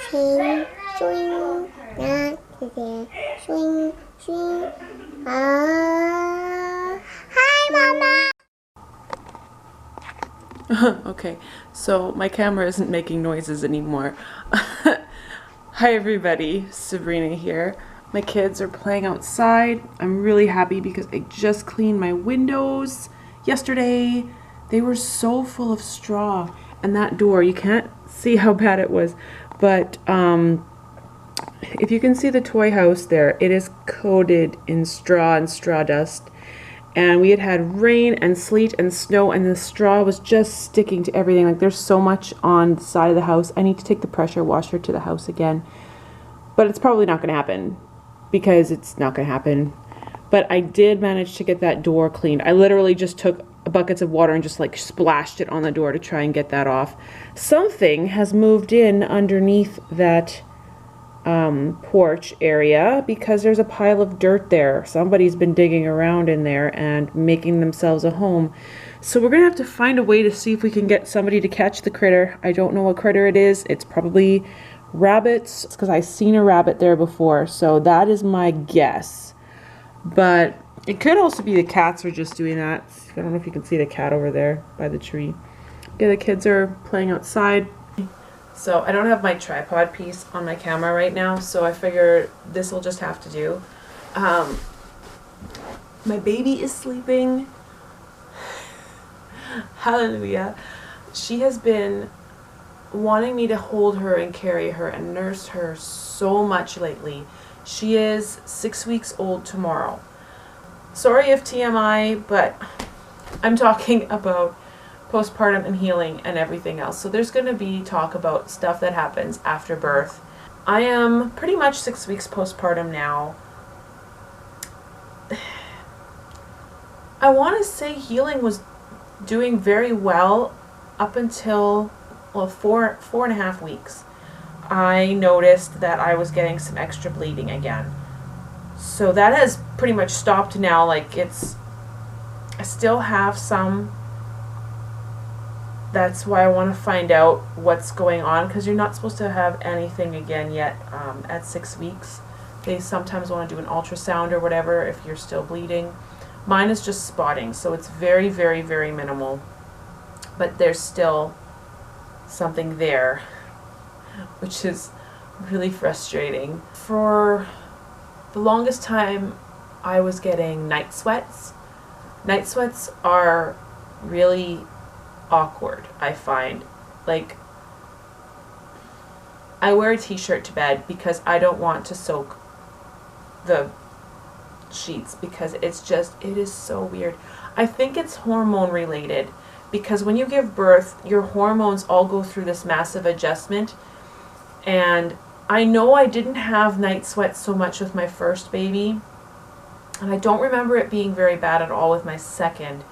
swing, swing, not there, swing, swing. Hi, Mama. Okay, so my camera isn't making noises anymore. Hi everybody, Sabrina here. My kids are playing outside. I'm really happy because I just cleaned my windows yesterday. They were so full of straw, and that door, you can't see how bad it was, but if you can see the toy house there, it is coated in straw and straw dust. And we had rain and sleet and snow, and the straw was just sticking to everything. Like, there's so much on the side of the house. I need to take the pressure washer to the house again, but it's probably not going to happen because it's not going to happen. But I did manage to get that door cleaned. I literally just took buckets of water and just like splashed it on the door to try and get that off. Something has moved in underneath that porch area because there's a pile of dirt there. Somebody's been digging around in there and making themselves a home. So we're gonna have to find a way to see if we can get somebody to catch the critter. I don't know what critter it is. It's probably rabbits because I've seen a rabbit there before. So that is my guess. But it could also be the cats are just doing that. I don't know if you can see the cat over there by the tree. Yeah, the kids are playing outside. So I don't have my tripod piece on my camera right now, so I figure this will just have to do. My baby is sleeping. Hallelujah. She has been wanting me to hold her and carry her and nurse her so much lately. She is 6 weeks old tomorrow. Sorry if TMI, but I'm talking about postpartum and healing and everything else. So there's going to be talk about stuff that happens after birth. I am pretty much 6 weeks postpartum now. I want to say healing was doing very well up until, well, four and a half weeks. I noticed that I was getting some extra bleeding again. So that has pretty much stopped now. Like, I still have some. That's why I want to find out what's going on, because you're not supposed to have anything again yet at 6 weeks. They sometimes want to do an ultrasound or whatever if you're still bleeding. Mine is just spotting, so it's very, very, very minimal. But there's still something there, which is really frustrating. For the longest time, I was getting night sweats. Night sweats are really awkward, I find. Like, I wear a t-shirt to bed because I don't want to soak the sheets because it is so weird. I think it's hormone related because when you give birth, your hormones all go through this massive adjustment, and I know I didn't have night sweats so much with my first baby, and I don't remember it being very bad at all with my second.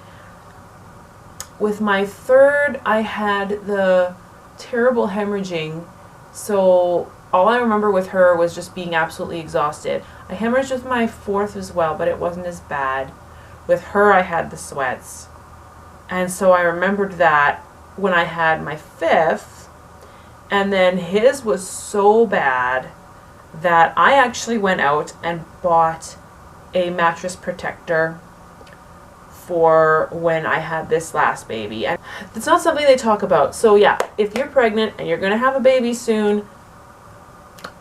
With my third, I had the terrible hemorrhaging, so all I remember with her was just being absolutely exhausted. I hemorrhaged with my fourth as well, but it wasn't as bad. With her, I had the sweats. And so I remembered that when I had my fifth, and then his was so bad that I actually went out and bought a mattress protector for when I had this last baby. And it's not something they talk about. So yeah, if you're pregnant and you're going to have a baby soon,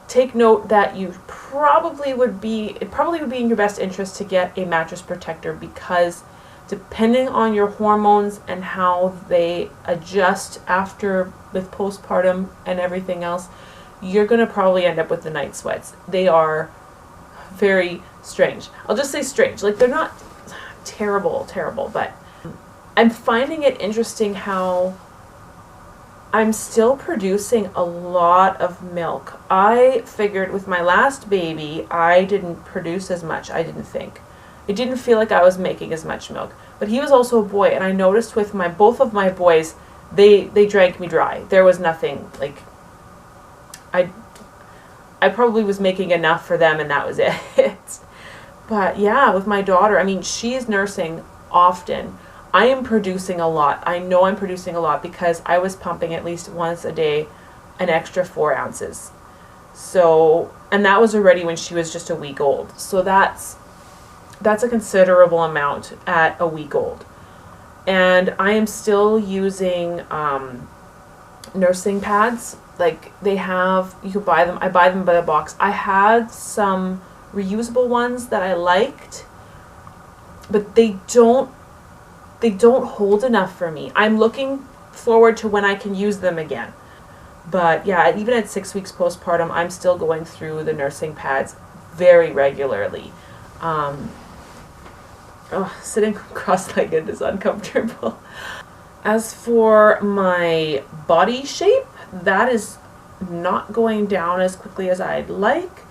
take note that it probably would be in your best interest to get a mattress protector, because depending on your hormones and how they adjust after with postpartum and everything else, you're going to probably end up with the night sweats. They are very strange. I'll just say strange. Like, they're not terrible, but I'm finding it interesting how I'm still producing a lot of milk. I figured with my last baby, I didn't produce as much, I didn't think. It didn't feel like I was making as much milk. But he was also a boy, and I noticed with both of my boys, they drank me dry. There was nothing, like, I probably was making enough for them and that was it. But yeah, with my daughter, I mean, she's nursing often. I am producing a lot. I know I'm producing a lot because I was pumping at least once a day an extra 4 ounces. So, and that was already when she was just a week old. So that's a considerable amount at a week old. And I am still using nursing pads. Like they have, you could buy them. I buy them by the box. I had some reusable ones that I liked, but they don't hold enough for me. I'm looking forward to when I can use them again. But yeah, even at 6 weeks postpartum, I'm still going through the nursing pads very regularly. Sitting cross-legged is uncomfortable. As for my body shape, that is not going down as quickly as I'd like.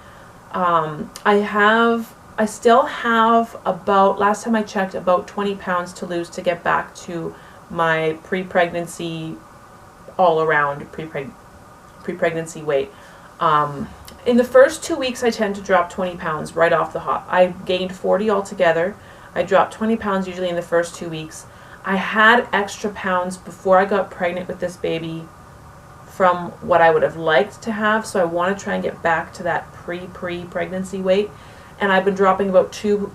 I still have about, last time I checked, about 20 pounds to lose to get back to my pre-pregnancy, all around pre-pregnancy weight. In the first 2 weeks, I tend to drop 20 pounds right off the hop. I gained 40 altogether. I dropped 20 pounds usually in the first 2 weeks. I had extra pounds before I got pregnant with this baby from what I would have liked to have, so I want to try and get back to that pre-pregnancy weight. And I've been dropping about two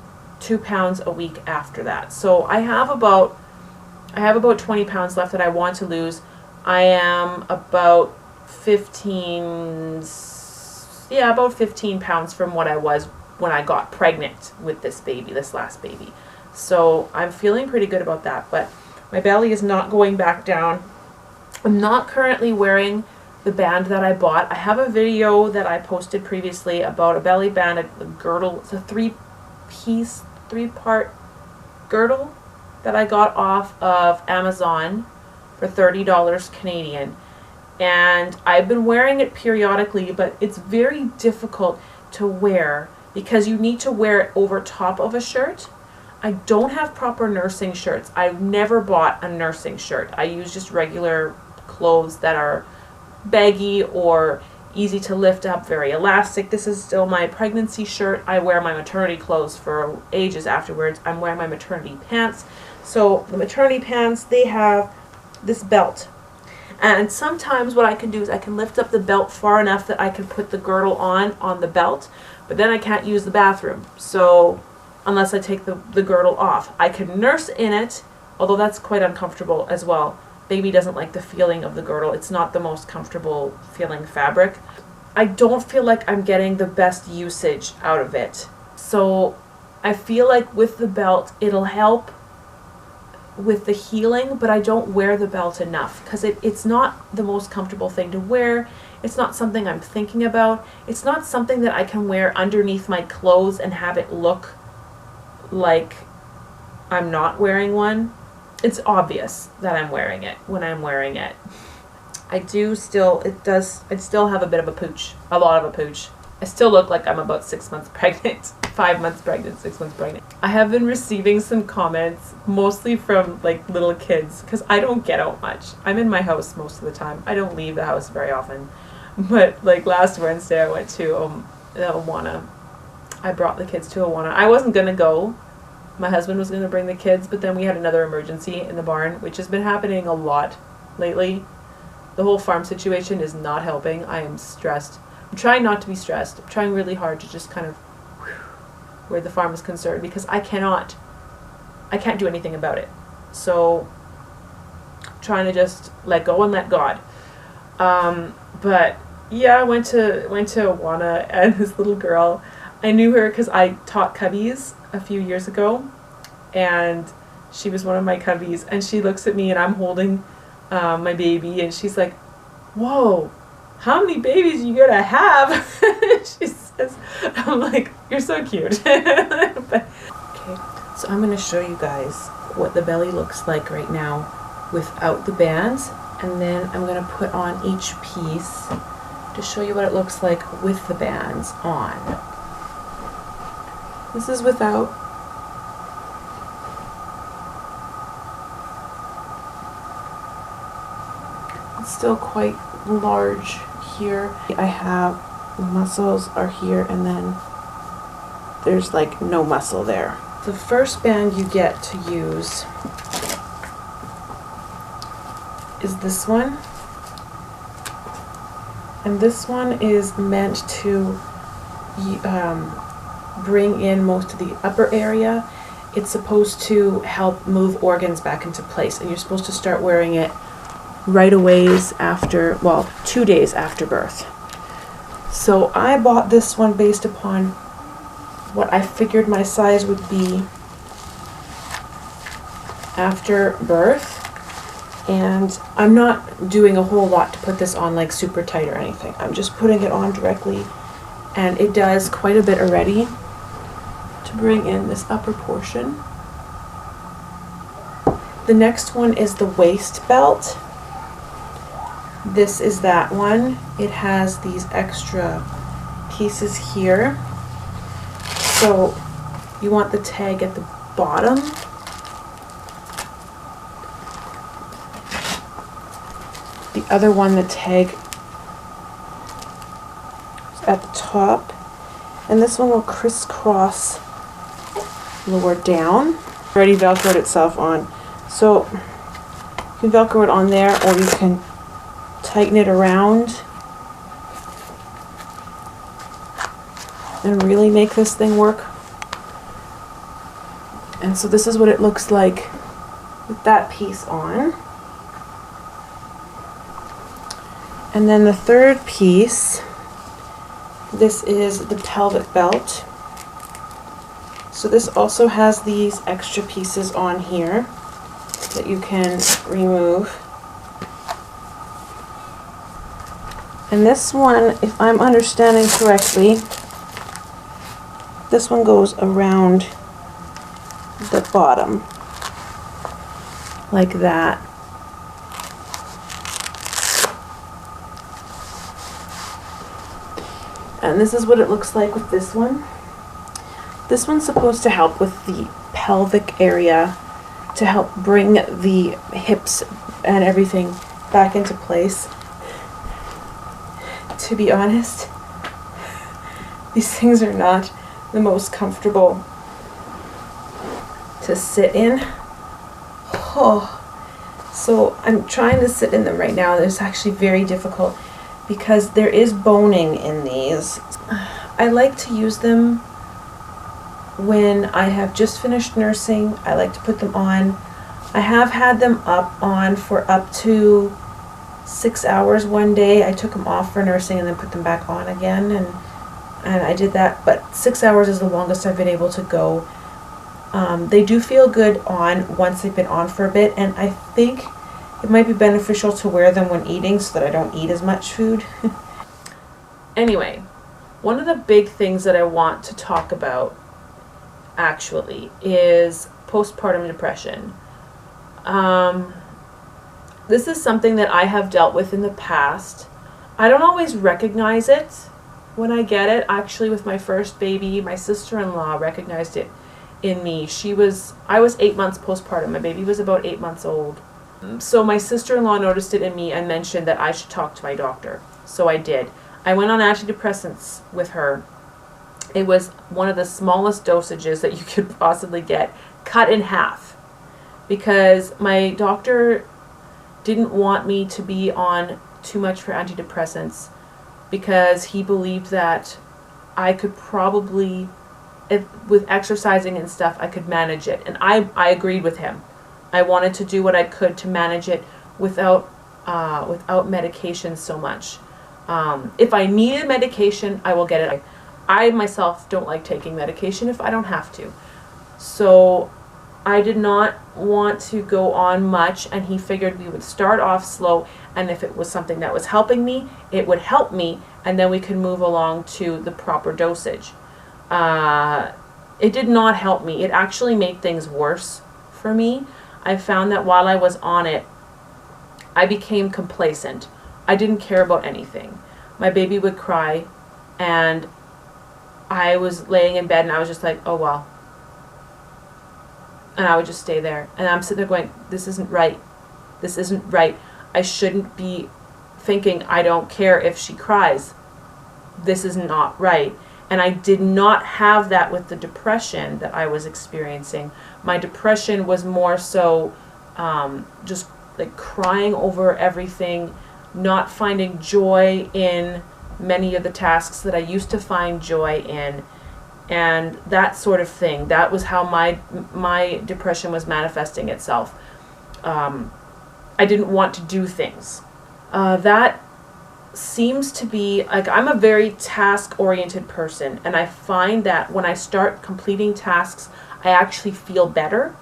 pounds a week after that. So I have about 20 pounds left that I want to lose. I am about 15 pounds from what I was when I got pregnant with this baby, this last baby. So I'm feeling pretty good about that, but my belly is not going back down. I'm not currently wearing the band that I bought. I have a video that I posted previously about a belly band, a girdle. It's a three-part girdle that I got off of Amazon for $30 Canadian. And I've been wearing it periodically, but it's very difficult to wear because you need to wear it over top of a shirt. I don't have proper nursing shirts. I've never bought a nursing shirt. I use just regular clothes that are baggy or easy to lift up, very elastic. This is still my pregnancy shirt. I wear my maternity clothes for ages afterwards. I'm wearing my maternity pants. So the maternity pants, they have this belt. And sometimes what I can do is I can lift up the belt far enough that I can put the girdle on the belt, but then I can't use the bathroom. So unless I take the girdle off. I can nurse in it, although that's quite uncomfortable as well. Baby doesn't like the feeling of the girdle. It's not the most comfortable feeling fabric. I don't feel like I'm getting the best usage out of it. So I feel like with the belt, it'll help with the healing, but I don't wear the belt enough because it's not the most comfortable thing to wear. It's not something I'm thinking about. It's not something that I can wear underneath my clothes and have it look like I'm not wearing one. It's obvious that I'm wearing it when I'm wearing it. I still have a bit of a pooch, a lot of a pooch. I still look like I'm about 6 months pregnant, 5 months pregnant, 6 months pregnant. I have been receiving some comments, mostly from like little kids, because I don't get out much. I'm in my house most of the time. I don't leave the house very often. But like last Wednesday I went to Awana. I brought the kids to Awana. I wasn't going to go. My husband was going to bring the kids, but then we had another emergency in the barn, which has been happening a lot lately. The whole farm situation is not helping. I am stressed. I'm trying not to be stressed. I'm trying really hard to just kind of where the farm is concerned, because I can't do anything about it. So I'm trying to just let go and let God. But yeah, I went to Awana, and this little girl, I knew her because I taught cubbies a few years ago, and she was one of my cubbies, and she looks at me and I'm holding my baby, and she's like, "Whoa, how many babies are you gonna have?" She says, I'm like, "You're so cute." But, okay, so I'm gonna show you guys what the belly looks like right now without the bands, and then I'm gonna put on each piece to show you what it looks like with the bands on. This is without. It's still quite large here. I have the muscles are here, and then there's like no muscle there. The first band you get to use is this one. And this one is meant to bring in most of the upper area. It's supposed to help move organs back into place, and you're supposed to start wearing it right away after, well, 2 days after birth. So I bought this one based upon what I figured my size would be after birth. And I'm not doing a whole lot to put this on like super tight or anything. I'm just putting it on directly, and it does quite a bit already to bring in this upper portion. The next one is the waist belt. This is that one. It has these extra pieces here. So you want the tag at the bottom. The other one, the tag is at the top. And this one will crisscross lower down. Already velcroed itself on. So you can velcro it on there, or you can tighten it around and really make this thing work. And so this is what it looks like with that piece on. And then the third piece, this is the pelvic belt. So this also has these extra pieces on here that you can remove. And this one, if I'm understanding correctly, this one goes around the bottom, like that. And this is what it looks like with this one. This one's supposed to help with the pelvic area, to help bring the hips and everything back into place. To be honest, these things are not the most comfortable to sit in. Oh, so I'm trying to sit in them right now. It's actually very difficult because there is boning in these. I like to use them when I have just finished nursing. I like to put them on. I have had them on for up to 6 hours one day. I took them off for nursing and then put them back on again, and I did that, but 6 hours is the longest I've been able to go. They do feel good on once they've been on for a bit, and I think it might be beneficial to wear them when eating so that I don't eat as much food. Anyway, one of the big things that I want to talk about actually is postpartum depression. This is something that I have dealt with in the past. I don't always recognize it when I get it. Actually, with my first baby, my sister-in-law recognized it in me. I was 8 months postpartum. My baby was about 8 months old. So my sister-in-law noticed it in me and mentioned that I should talk to my doctor. So I did. I went on antidepressants with her. It was one of the smallest dosages that you could possibly get, cut in half, because my doctor didn't want me to be on too much for antidepressants, because he believed that I could probably, with exercising and stuff, I could manage it. And I agreed with him. I wanted to do what I could to manage it without medication so much. If I needed medication, I will get it. I myself don't like taking medication if I don't have to. So I did not want to go on much, and he figured we would start off slow, and if it was something that was helping me, it would help me, and then we could move along to the proper dosage. It did not help me. It actually made things worse for me. I found that while I was on it, I became complacent. I didn't care about anything. My baby would cry, and I was laying in bed, and I was just like, oh well. And I would just stay there. And I'm sitting there going, this isn't right. This isn't right. I shouldn't be thinking I don't care if she cries. This is not right. And I did not have that with the depression that I was experiencing. My depression was more so just like crying over everything. not finding joy in many of the tasks that I used to find joy in, and that sort of thing. That was how my depression was manifesting itself. I didn't want to do things. That seems to be, like, I'm a very task-oriented person, and I find that when I start completing tasks, I actually feel better.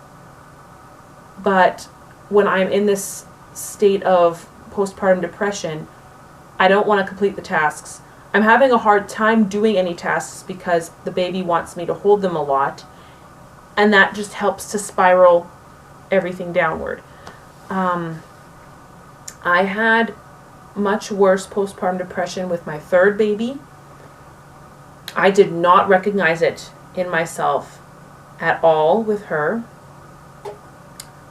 But when I'm in this state of postpartum depression, I don't want to complete the tasks. I'm having a hard time doing any tasks because the baby wants me to hold them a lot, and that just helps to spiral everything downward. I had much worse postpartum depression with my third baby. I did not recognize it in myself at all with her.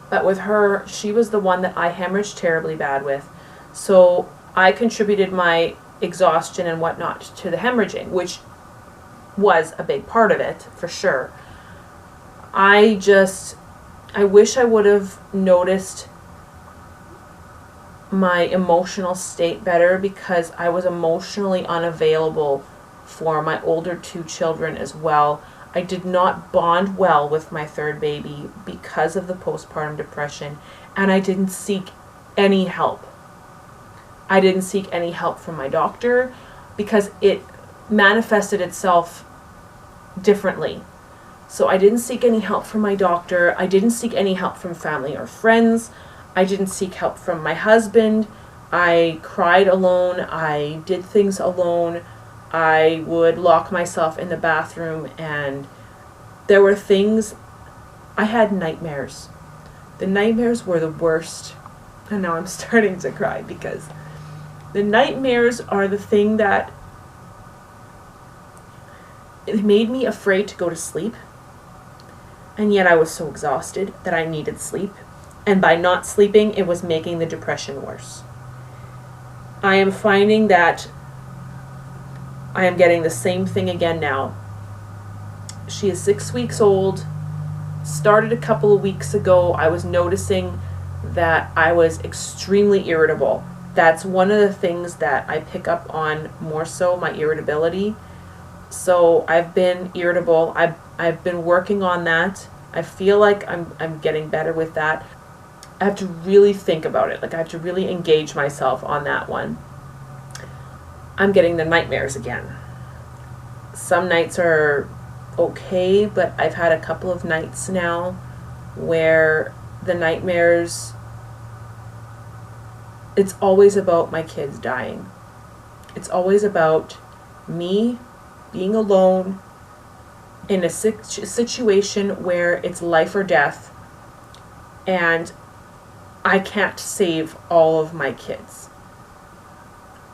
But with her, she was the one that I hemorrhaged terribly bad with. So I contributed my exhaustion and whatnot to the hemorrhaging, which was a big part of it, for sure. I wish I would have noticed my emotional state better, because I was emotionally unavailable for my older two children as well. I did not bond well with my third baby because of the postpartum depression, and I didn't seek any help. I didn't seek any help from my doctor because it manifested itself differently. So I didn't seek any help from my doctor. I didn't seek any help from family or friends. I didn't seek help from my husband. I cried alone. I did things alone. I would lock myself in the bathroom, and there were things, I had nightmares. The nightmares were the worst. And now I'm starting to cry, because the nightmares are the thing that it made me afraid to go to sleep. And yet I was so exhausted that I needed sleep. And by not sleeping, it was making the depression worse. I am finding that I am getting the same thing again now. She is 6 weeks old. Started a couple of weeks ago. I was noticing that I was extremely irritable. That's one of the things that I pick up on more so, my irritability. So I've been irritable. I've been working on that. I feel like I'm getting better with that. I have to really think about it. Like, I have to really engage myself on that one. I'm getting the nightmares again. Some nights are okay, but I've had a couple of nights now where the nightmares, it's always about my kids dying. It's always about me being alone in a situation where it's life or death, and I can't save all of my kids.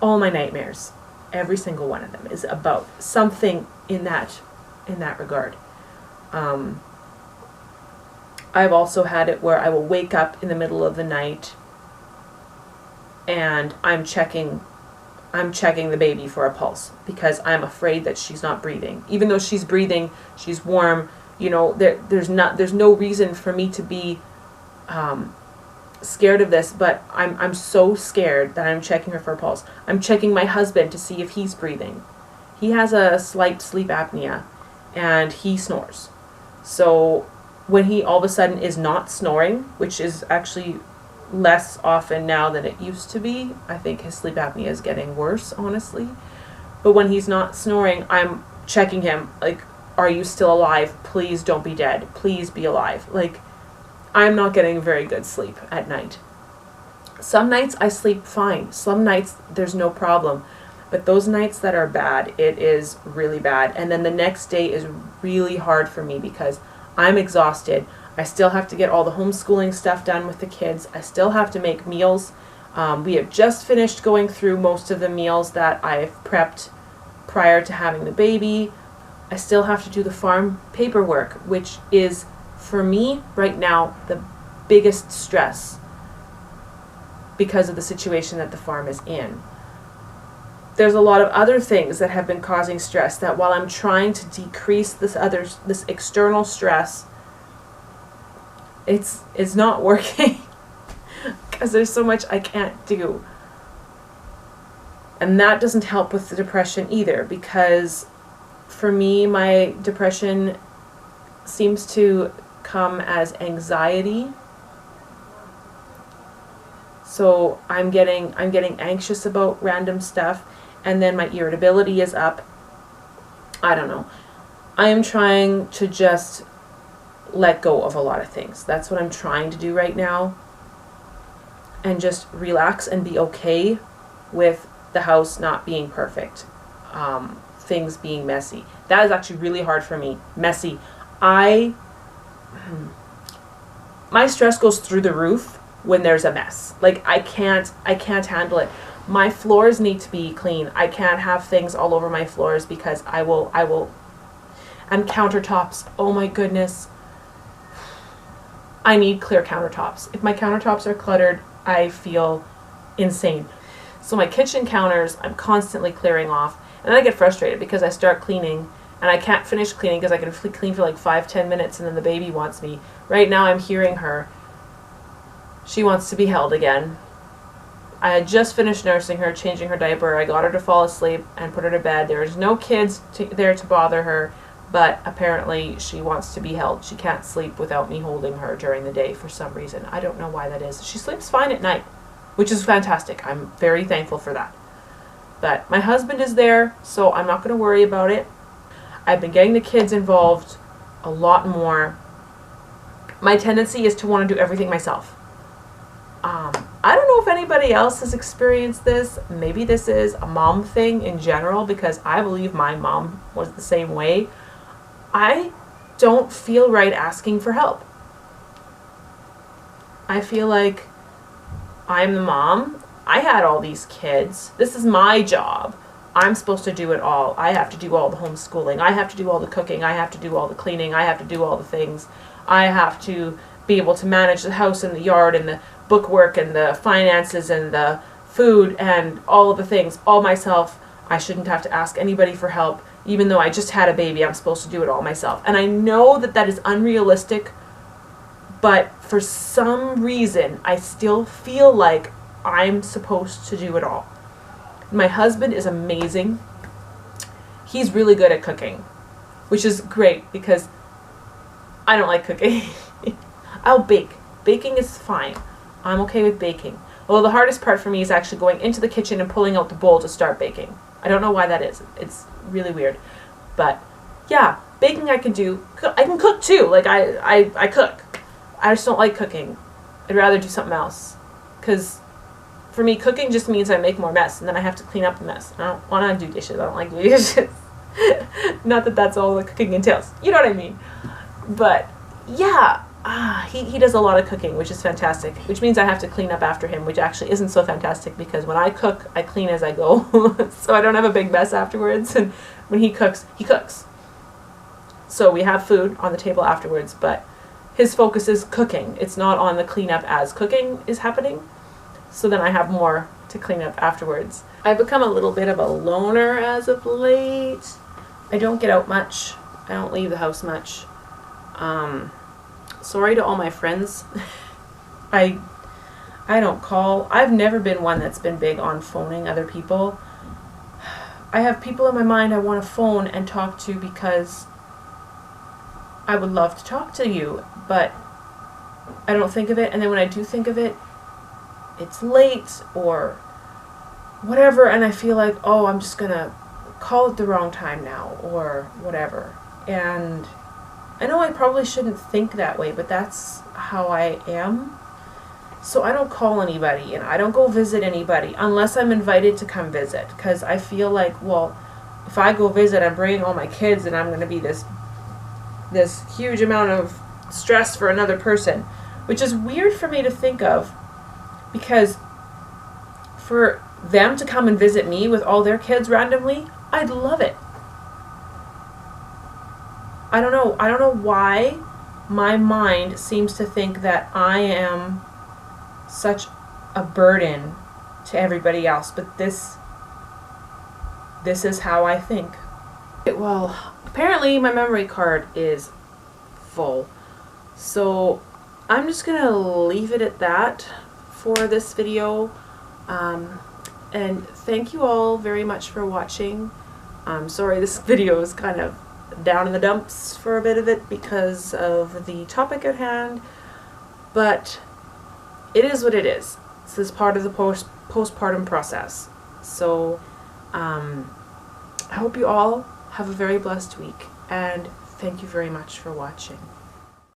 All my nightmares, every single one of them, is about something in that regard. I've also had it where I will wake up in the middle of the night and I'm checking the baby for a pulse, because I'm afraid that she's not breathing. Even though she's breathing, she's warm, you know, there's no reason for me to be scared of this, but I'm so scared that I'm checking her for a pulse. I'm checking my husband to see if he's breathing. He has a slight sleep apnea and he snores. So when he all of a sudden is not snoring, which is actually less often now than it used to be, I think his sleep apnea is getting worse, honestly. But when he's not snoring, I'm checking him, like, are you still alive? Please don't be dead. Please be alive. Like, I'm not getting very good sleep at night. Some nights I sleep fine. Some nights there's no problem. But those nights that are bad, it is really bad. And then the next day is really hard for me because I'm exhausted. I still have to get all the homeschooling stuff done with the kids. I still have to make meals. We have just finished going through most of the meals that I've prepped prior to having the baby. I still have to do the farm paperwork, which is, for me right now, the biggest stress because of the situation that the farm is in. There's a lot of other things that have been causing stress that, while I'm trying to decrease this external stress, it's not working because there's so much I can't do. And that doesn't help with the depression either, because for me, my depression seems to come as anxiety. So I'm getting anxious about random stuff, and then my irritability is up. I don't know. I am trying to just let go of a lot of things. That's what I'm trying to do right now. And just relax and be okay with the house not being perfect. Things being messy. That is actually really hard for me. Messy. My stress goes through the roof when there's a mess. Like I can't handle it. My floors need to be clean. I can't have things all over my floors because I will and countertops. Oh my goodness. I need clear countertops. If my countertops are cluttered, I feel insane. So my kitchen counters, I'm constantly clearing off. And then I get frustrated because I start cleaning and I can't finish cleaning because I can clean for like 5-10 minutes and then the baby wants me. Right now I'm hearing her. She wants to be held again. I had just finished nursing her, changing her diaper. I got her to fall asleep and put her to bed. There's no kids there to bother her, but apparently she wants to be held. She can't sleep without me holding her during the day for some reason. I don't know why that is. She sleeps fine at night, which is fantastic. I'm very thankful for that. But my husband is there, so I'm not going to worry about it. I've been getting the kids involved a lot more. My tendency is to want to do everything myself. I don't know if anybody else has experienced this. Maybe this is a mom thing in general, because I believe my mom was the same way. I don't feel right asking for help. I feel like I'm the mom. I had all these kids. This is my job. I'm supposed to do it all. I have to do all the homeschooling. I have to do all the cooking. I have to do all the cleaning. I have to do all the things. I have to be able to manage the house and the yard and the bookwork and the finances and the food and all of the things all myself. I shouldn't have to ask anybody for help. Even though I just had a baby, I'm supposed to do it all myself. And I know that that is unrealistic, but for some reason, I still feel like I'm supposed to do it all. My husband is amazing. He's really good at cooking, which is great because I don't like cooking. I'll bake. Baking is fine. I'm okay with baking. Although the hardest part for me is actually going into the kitchen and pulling out the bowl to start baking. I don't know why that is. It's really weird. But yeah, baking I can do. I can cook too. Like I cook. I just don't like cooking. I'd rather do something else. Because for me, cooking just means I make more mess, and then I have to clean up the mess. I don't want to do dishes. I don't like doing dishes. Not that that's all the cooking entails. You know what I mean? But yeah, he does a lot of cooking, which is fantastic. Which means I have to clean up after him, which actually isn't so fantastic because when I cook, I clean as I go. So I don't have a big mess afterwards. And when he cooks, he cooks. So we have food on the table afterwards, but his focus is cooking. It's not on the cleanup as cooking is happening. So then I have more to clean up afterwards. I've become a little bit of a loner as of late. I don't get out much. I don't leave the house much. Sorry to all my friends. I don't call. I've never been one that's been big on phoning other people. I have people in my mind I want to phone and talk to because I would love to talk to you, but I don't think of it, and then when I do think of it, it's late or whatever, and I feel like, oh, I'm just gonna call it the wrong time now or whatever. And I know I probably shouldn't think that way, but that's how I am. So I don't call anybody and I don't go visit anybody unless I'm invited to come visit, because I feel like, well, if I go visit, I'm bringing all my kids and I'm going to be this huge amount of stress for another person, which is weird for me to think of, because for them to come and visit me with all their kids randomly, I'd love it. I don't know why my mind seems to think that I am such a burden to everybody else, but this is how I think. Well, apparently my memory card is full, so I'm just gonna leave it at that for this video. And thank you all very much for watching. I'm sorry this video is kind of down in the dumps for a bit of it because of the topic at hand, but it is what it is. This is part of the postpartum process. So I hope you all have a very blessed week, and thank you very much for watching.